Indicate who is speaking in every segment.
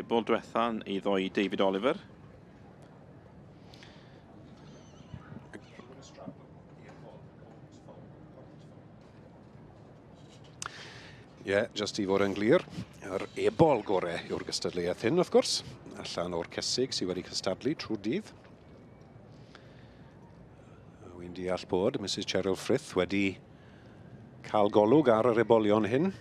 Speaker 1: ebol diwetha i ddoi David Oliver.
Speaker 2: Just i fod yn glir, yr ebol gorau yw'r gystadleuaeth hyn, wrth gwrs, allan o'r cysig sydd wedi cystadlu trwy'r dydd. Wy'n deall bod Mrs Cheryl Frith wedi cael golwg ar yr ebolion hyn.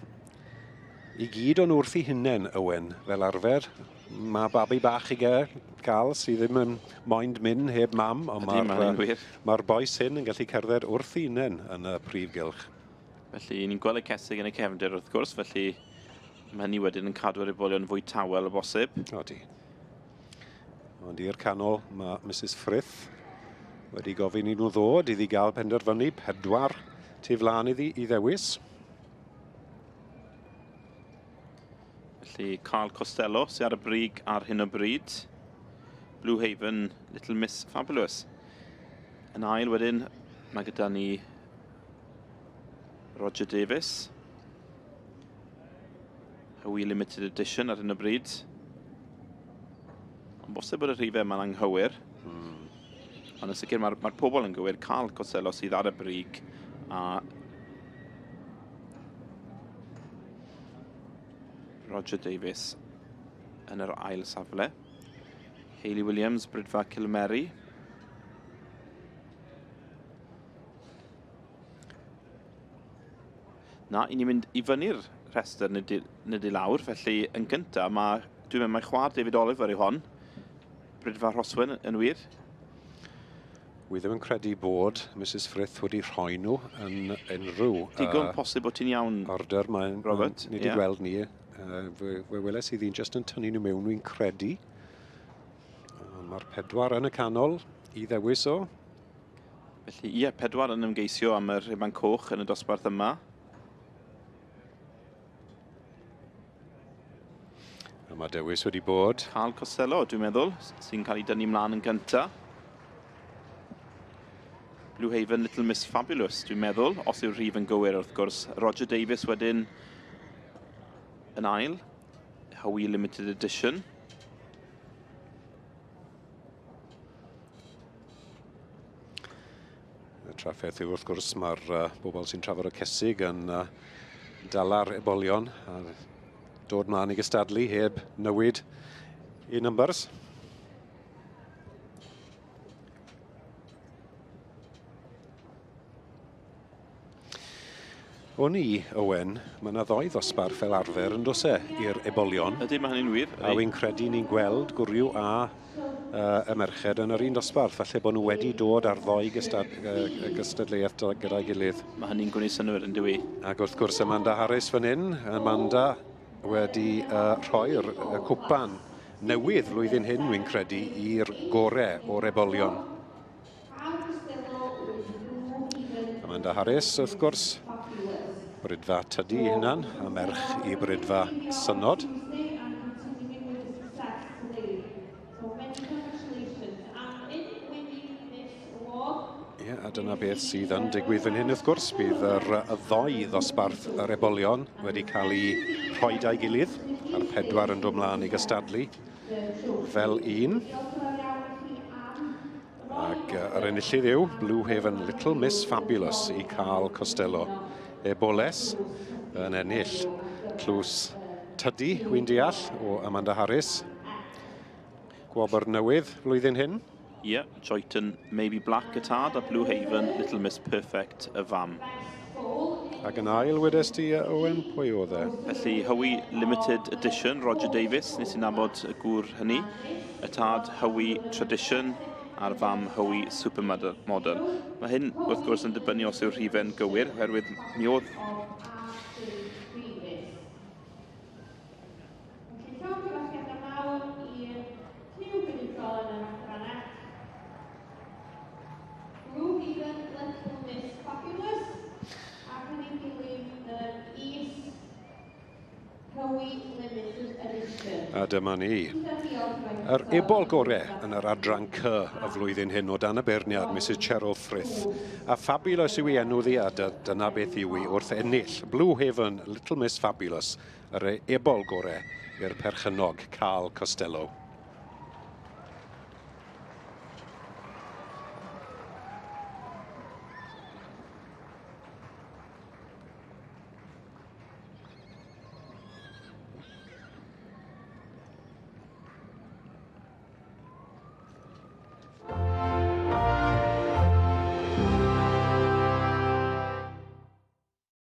Speaker 2: I gyd o'n wrth i hunain, Owen, fel arfer. Mae babi bach i gael sydd ddim yn moyn mynd heb mam, ond mae'r boes hyn yn gallu cerdded wrth i hunain yn y prif gylch.
Speaker 1: Felly, ni'n gweld y cesig yn y cefndir wrth gwrs, felly mae hynny wedyn yn cadw'r ebolion fwy tawel o bosib.
Speaker 2: Odi. Ond i'r canol, mae Mrs Frith wedi gofyn i nhw ddod iddi gael penderfynu 4 tu flaen iddi i ddewis.
Speaker 1: Felly, Carl Costello sydd ar y brig ar hyn o bryd. Blue Haven, Little Miss Fabulous. Yn ail wedyn, mae gyda ni Roger Davis. Hywi Limited Edition ar hyn o bryd. Ond bosib bod y rhifau yma'n anghywir. Ond yn sicr mae'r pobl yn gywir. Carl Costello sydd ar y brig a Roger Davis yn yr ail safle. Hayley Williams, Brydfa Cilmeri. Na, i ni'n mynd i fyny'r rhestr nid i lawr, felly yn gyntaf dwi'n meddwl mai chwaer David Oliver yw hon. Brydfa Rhoswyn yn wir.
Speaker 2: Wi ddim yn credu bod Mrs Frith wedi rhoi nhw yn unrhyw...
Speaker 1: Digon posib bod ti'n iawn,
Speaker 2: order,
Speaker 1: Robert.
Speaker 2: Ni wedi gweld ni. Fe weles i ddyn jyst yn tynnu nhw mewn, dwi'n credu. Mae'r 4 yn y canol i ddewis o.
Speaker 1: Felly, 4 yn ymgeisio am yr rhiban coch yn y dosbarth yma.
Speaker 2: Mae dewis wedi bod.
Speaker 1: Carl Costello, dwi'n meddwl, sy'n cael ei dynnu mlaen yn gyntaf. Blue Haven, Little Miss Fabulous, dwi'n meddwl, os yw'r rhif yn gywir wrth gwrs. Roger Davis wedyn yn ail. Hywi Limited Edition.
Speaker 2: Y trafferth yw wrth gwrs mae'r bobl sy'n trafod y cysig yn dala'r ebolion. Dod mlaen i gystadlu heb newid i numbers. O ni, Owen, mae yna 2 ddosbarth fel arfer yn dos i'r ebolion.
Speaker 1: Ydy, mae hynny'n wir.
Speaker 2: A wy'n credu ni'n gweld gwrw a y merched yn yr un dosbarth, falle bod nhw wedi dod ar 2 gystadleuaeth gyda'i gilydd.
Speaker 1: Mae hynny'n gwneud synwyr yn dywi.
Speaker 2: Ac wrth gwrs Amanda Harris fan hyn. Amanda wedi rhoi'r cwpan newydd flwyddyn hyn, wy'n credu, i'r gorau o'r ebolion. Amanda Harris, wrth gwrs, brydfa tydi hynna'n, a merch i brydfa synod. A dyna beth sydd yn digwydd fan hyn, wrth gwrs. Bydd y 2 ddosbarth yr ebolion wedi cael ei rhoi a'i gilydd, a'r 4 yn dod mlaen i gystadlu fel un. Ac yr enillydd yw Blue Haven Little Miss Fabulous i Carl Costello. Eboles yn ennill tlws tydi, wy'n deall, o Amanda Harris. Gwobr newydd flwyddyn hyn.
Speaker 1: Joyton Maybe Black y tad a Blue Haven Little Miss Perfect y fam.
Speaker 2: Ac yn ail wedes ti, Owen, pwy oedd e?
Speaker 1: Felly, Hywi Limited Edition, Roger Davis, nes i nabod y gŵr hynny. Y tad Hywi Tradition a'r fam Hywi Supermodel. Mae hyn, wrth gwrs, yn dibynnu os yw'r rhifau'n gywir, oherwydd mi oedd...
Speaker 2: A dyma ni. Yr ebol gorau yn yr adran C y flwyddyn hyn o dan y beirniad, Mrs Cheryl Frith. A Fabulous yw ei enw ddi, a dyna beth yw ei wrth ennill. Blue Haven, Little Miss Fabulous, yr ebol gorau i'r perchynog Carl Costello.